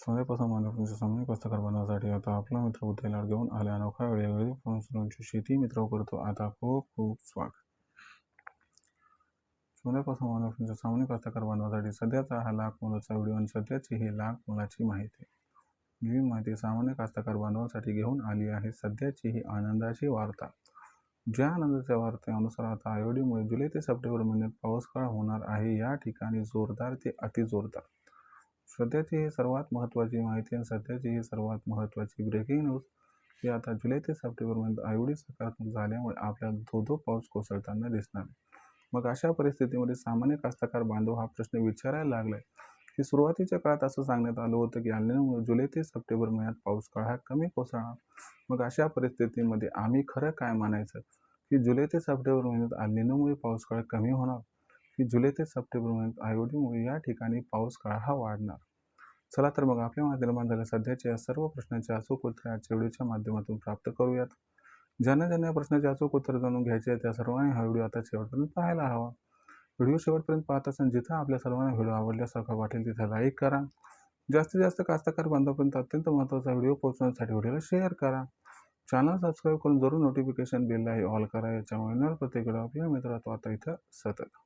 सोन्यापासून मानवाच्या सामान्य कास्तकार बनवण्यासाठी आता आपला मित्र उद्याला घेऊन आले अनोखा वेळोवेळी फसवणुकीची शेती मित्र करतो आता खूप खूप स्वागत. सोन्यापासून मानवाच्या सामान्य कास्तकार बनवण्यासाठी सध्याचा हा लाख मोलाचा व्हिडिओ आणि सध्याची ही लाख मोलाची माहिती. जी माहिती सामान्य कास्तकार बांधवांसाठी घेऊन आली आहे सध्याची ही आनंदाची वार्ता. ज्या आनंदाच्या वार्तेनुसार आता आयोडीमुळे जुलै ते सप्टेंबर महिन्यात पाऊसकाळ होणार आहे. या ठिकाणी जोरदार ते अतिजोरदार. सध्याची ही सर्वात महत्त्वाची माहिती आणि सध्याची ही सर्वात महत्त्वाची ब्रेकिंग न्यूज ही आता जुलै ते सप्टेंबर महिन्यात आयोडी सकारात्मक झाल्यामुळे आपल्याला धो पाऊस कोसळताना दिसणार. मग अशा परिस्थितीमध्ये सामान्य कास्तकार बांधव हा प्रश्न विचारायला लागलाय की सुरुवातीच्या काळात असं सांगण्यात आलं होतं की अल्निनोमुळे जुलै ते सप्टेंबर महिन्यात पाऊसकाळ हा कमी कोसळणार. मग अशा परिस्थितीमध्ये आम्ही खरं काय मानायचं की जुलै ते सप्टेंबर महिन्यात अल्निनोमुळे पाऊसकाळ कमी होणार की जुलै ते सप्टेंबर महिन्यात आयोडीमुळे या ठिकाणी पाऊसकाळ हा वाढणार. चला तर मग आपल्या निर्माण झालेल्या सध्याच्या या सर्व प्रश्नांचे अचूक उत्तर आजच्या व्हिडिओच्या माध्यमातून प्राप्त करूयात. ज्यांना ज्यांना या प्रश्नाचे अचूक उत्तर जाणून घ्यायचे आहे त्या सर्वांनी हा व्हिडिओ आता शेवटपर्यंत पाहायला हवा. व्हिडिओ शेवटपर्यंत पाहत असताना जिथं आपल्या सर्वांना व्हिडिओ आवडल्यासारखा वाटेल तिथे लाईक करा. जास्तीत जास्त कास्तकार बांधवांपर्यंत अत्यंत महत्त्वाचा व्हिडिओ पोहोचवण्यासाठी व्हिडिओला शेअर करा. चॅनल सबस्क्राईब करून जरूर नोटिफिकेशन बेललाही ऑल करा. याच्यामुळे न प्रत्येक व्हिडिओ आपल्या मित्रात आता इथं सतत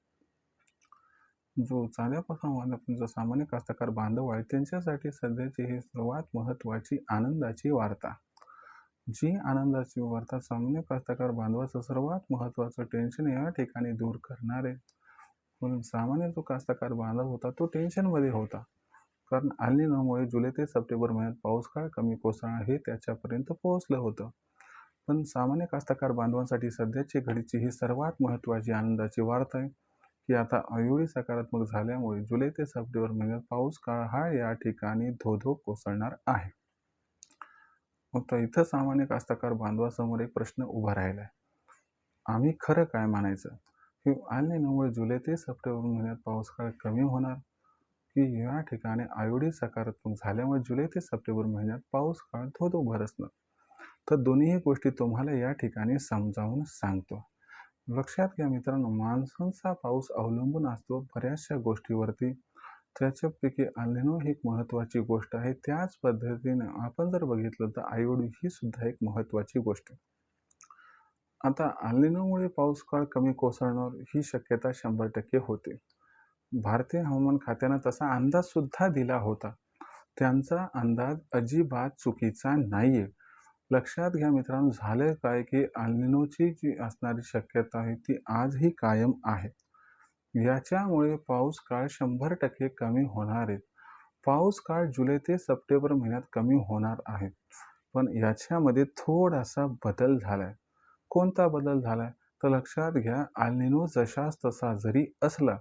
जो चाल्यापासून मानवाचा सामान्य कास्तकार बांधव आहे त्यांच्यासाठी सध्याची ही सर्वात महत्त्वाची आनंदाची वार्ता. जी आनंदाची वार्ता सामान्य कास्तकार बांधवाचं सर्वात महत्त्वाचं टेन्शन या ठिकाणी दूर करणारे. म्हणून सामान्य जो कास्तकार बांधव होता तो टेन्शनमध्ये होता, कारण अल्निनोमुळे जुलै ते सप्टेंबर महिन्यात पाऊसकाळ कमी कोसळणार हे त्याच्यापर्यंत पोहोचलं होतं. पण सामान्य कास्तकार बांधवांसाठी सध्याची घडीची ही सर्वात महत्त्वाची आनंदाची वार्ता आहे की आता आयोडी सकारात्मक झाल्यामुळे जुलै ते सप्टेंबर महिन्यात पाऊसकाळ हा या ठिकाणी धो कोसळणार आहे. मग इथं सामान्य कास्तकार बांधवासमोर एक प्रश्न उभा राहिला आहे. आम्ही खरं काय मानायचं की अल्निनोमुळे जुलै ते सप्टेंबर महिन्यात पाऊसकाळ कमी होणार की या ठिकाणी आयोडी सकारात्मक झाल्यामुळे जुलै ते सप्टेंबर महिन्यात पाऊसकाळ धो बरसणार. तर दोन्ही गोष्टी तुम्हाला या ठिकाणी समजावून सांगतो. लक्षात घ्या मित्रांनो, मान्सूनचा पाऊस अवलंबून असतो बऱ्याचशा गोष्टीवरती. त्याच्यापैकी अल्निनो ही एक महत्त्वाची गोष्ट आहे. त्याच पद्धतीने आपण जर बघितलं तर आयोडी ही सुद्धा एक महत्त्वाची गोष्ट आहे. आता अल्निनोमुळे पाऊसकाळ कमी कोसळणार ही शक्यता 100% होते. भारतीय हवामान खात्यानं तसा अंदाज सुद्धा दिला होता. त्यांचा अंदाज अजिबात चुकीचा नाहीये. लक्षात घ्या मित्रांनो, झालं काय की अल्निनोची जी असणारी शक्यता आहे ती आजही कायम आहे. याच्यामुळे पाऊसकाळ 100% कमी होणार आहे. पाऊसकाळ जुलै ते सप्टेंबर महिन्यात कमी होणार आहे. पण याच्यामध्ये थोडासा बदल झालाय. कोणता बदल झालाय तर लक्षात घ्या, अल्निनो जशास तसा जरी असला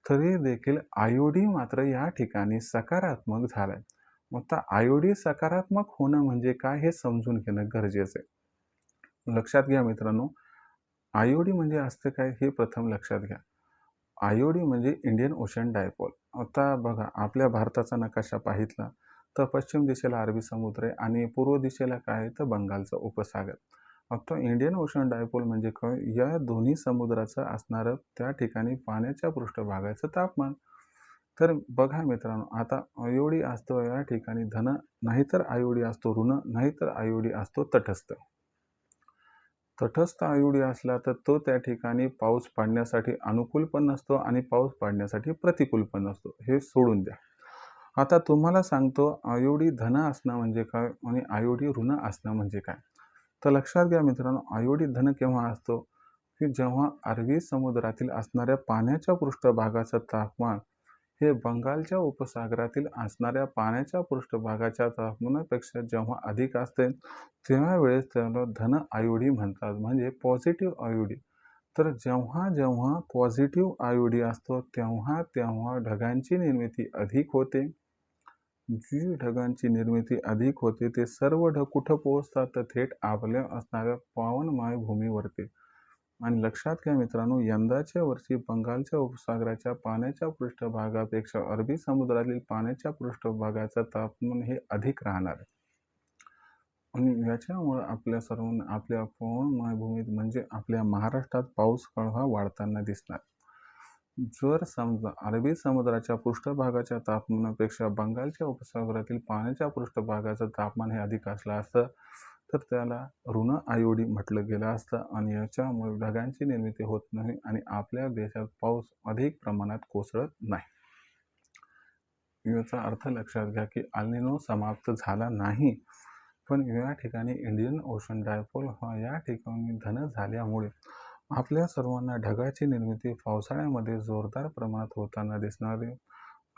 तरी देखील आयोडी मात्र या ठिकाणी सकारात्मक झालाय. मग आता आयोडी सकारात्मक होणं म्हणजे काय हे समजून घेणं गरजेचं आहे. लक्षात घ्या मित्रांनो, आयोडी म्हणजे असतं काय हे प्रथम लक्षात घ्या. आयोडी म्हणजे इंडियन ओशन डायपोल. आता बघा, आपल्या भारताचा नकाशा पाहितला तर पश्चिम दिशेला अरबी समुद्र आहे आणि पूर्व दिशेला काय आहे तर बंगालचा उपसागर. आता इंडियन ओशन डायपोल म्हणजे काय, या दोन्ही समुद्राचं असणारं त्या ठिकाणी पाण्याच्या पृष्ठभागाचं तापमान. तर बघा मित्रांनो, आता आयोडी असतो या ठिकाणी धन, नाहीतर आयोडी असतो ऋण, नाहीतर आयोडी असतो तटस्थ. तटस्थ आयोडी असला तर तो त्या ठिकाणी पाऊस पाडण्यासाठी अनुकूल पण नसतो आणि पाऊस पाडण्यासाठी प्रतिकूल पण नसतो. हे सोडून द्या. आता तुम्हाला सांगतो आयोडी धन असणं म्हणजे काय आणि आयोडी ऋण असणं म्हणजे काय. तर लक्षात घ्या मित्रांनो, आयोडी धन केव्हा असतो की जेव्हा अरबी समुद्रातील असणाऱ्या पाण्याच्या पृष्ठभागाचं तापमान हे बंगालच्या उपसागरातील असणाऱ्या पाण्याच्या पृष्ठभागाच्या तापमानापेक्षा जेव्हा अधिक असते त्यावेळेस त्याला धन आयोडी म्हणतात, म्हणजे पॉझिटिव्ह आयोडी. तर जेव्हा जेव्हा पॉझिटिव्ह आयोडी असतो तेव्हा तेव्हा ढगांची निर्मिती अधिक होते. जी ढगांची निर्मिती अधिक होते ते सर्व ढग कुठं पोहोचतात तर थेट आपल्या असणाऱ्या पावनमय भूमीवरती. आणि लक्षात घ्या मित्रांनो, यंदाच्या वर्षी बंगालच्या उपसागराच्या पाण्याच्या पृष्ठभागापेक्षा अरबी समुद्रातील पाण्याच्या पृष्ठभागाचं तापमान हे अधिक राहणार आहे. आणि याच्यामुळे आपल्या सर्वांना आपल्या पवनमय भूमीत म्हणजे आपल्या महाराष्ट्रात पाऊसकाळ हा वाढताना दिसणार. जर समजा अरबी समुद्राच्या पृष्ठभागाच्या तापमानापेक्षा बंगालच्या उपसागरातील पाण्याच्या पृष्ठभागाचं तापमान हे अधिक असलं असतं तर त्याला ऋण आयोडी म्हटलं गेलं असतं आणि याच्यामुळे ढगांची निर्मिती होत नाही आणि आपल्या देशात पाऊस अधिक प्रमाणात कोसळत नाही. याचा अर्थ लक्षात घ्या की अल निनो समाप्त झाला नाही, पण या ठिकाणी इंडियन ओशन डायपोल हा या ठिकाणी धन झाल्यामुळे आपल्या सर्वांना ढगाची निर्मिती पावसाळ्यामध्ये जोरदार प्रमाणात होताना दिसणार आहे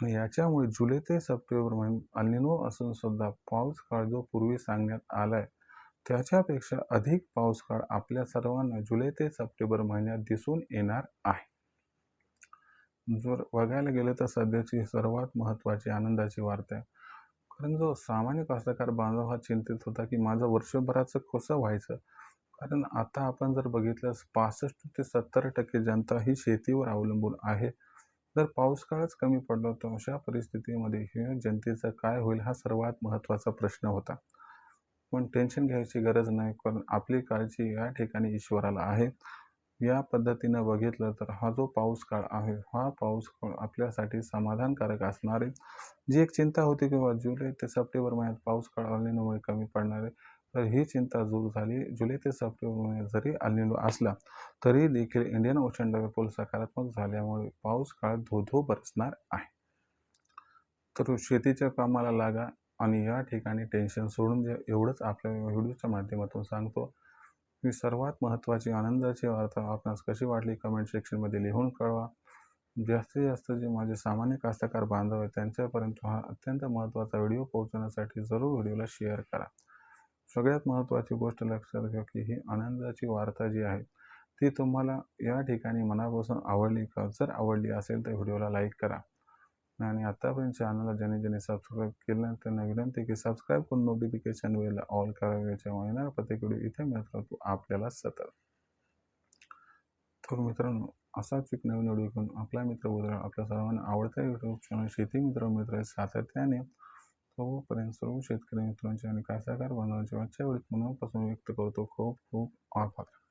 आणि याच्यामुळे जुलै ते सप्टेंबर महिन्यात अल निनो असून सुद्धा पाऊस काळ जो पूर्वी सांगण्यात आलाय त्याच्यापेक्षा अधिक पाऊस काळ आपल्या सर्वांना जुलै ते सप्टेंबर महिन्यात दिसून येणार आहे. जर बघायला गेलं तर सध्याची सर्वात महत्त्वाची आनंदाची वार्ता आहे, कारण जो सामान्य कास्तकार बांधव हा चिंतित होता की माझं वर्षभराचं कसं व्हायचं. कारण आता आपण जर बघितलं 65 ते 70% जनता ही शेतीवर अवलंबून आहे. जर पाऊस काळच कमी पडला तर अशा परिस्थितीमध्ये ह्या जनतेचं काय होईल हा सर्वात महत्त्वाचा प्रश्न होता. पण टेन्शन घ्यायची गरज नाही, कारण आपली काळजी या ठिकाणी ईश्वराला आहे. या पद्धतीनं बघितलं तर हा जो पाऊस काळ आहे हा पाऊस काळ आपल्यासाठी समाधानकारक असणार आहे. जी एक चिंता होती की जुलै ते सप्टेंबर महिन्यात पाऊस काळ अल निनोमुळे कमी पडणार आहे, तर ही चिंता दूर झाली. जुलै ते सप्टेंबर महिन्यात जरी अल निनो असला तरी देखील इंडियन ओशन डायपोल सकारात्मक झाल्यामुळे पाऊस काळ धो बरसणार आहे. तर शेतीच्या कामाला लागा आणि या ठिकाणी टेन्शन सोडून द्या, एवढंच आपल्या व्हिडिओच्या माध्यमातून सांगतो. ही सर्वात महत्त्वाची आनंदाची वार्ता आपणास कशी वाटली कमेंट सेक्शनमध्ये लिहून कळवा. जास्तीत जास्त जे माझे सामान्य कास्तकार बांधव आहेत त्यांच्यापर्यंत हा अत्यंत महत्त्वाचा व्हिडिओ पोहोचवण्यासाठी जरूर व्हिडिओला शेअर करा. सगळ्यात महत्त्वाची गोष्ट लक्षात घ्या की ही आनंदाची वार्ता जी आहे ती तुम्हाला या ठिकाणी मनापासून आवडली का? जर आवडली असेल तर व्हिडिओला लाईक करा आणि आतापर्यंत चॅनलला ज्यांनी सबस्क्राईब केलं नाही त्यांना विनंती की सबस्क्राईब करून नोटिफिकेशन वेळेला ऑल करावे, याच्यामुळे येणारा प्रत्येक व्हिडिओ इथे मिळत राहतो आपल्याला सतत. तर मित्रांनो, असाच एक नवीन व्हिडिओ घेऊन आपला मित्र उद्या आपल्या सर्वांना आवडता यूट्यूब चॅनल शेती मित्र सातत्याने तोपर्यंत सर्व शेतकरी मित्रांचे आणि कास्तकार बांधवांचे आजच्या वेळेत मनापासून व्यक्त करतो खूप खूप आभार.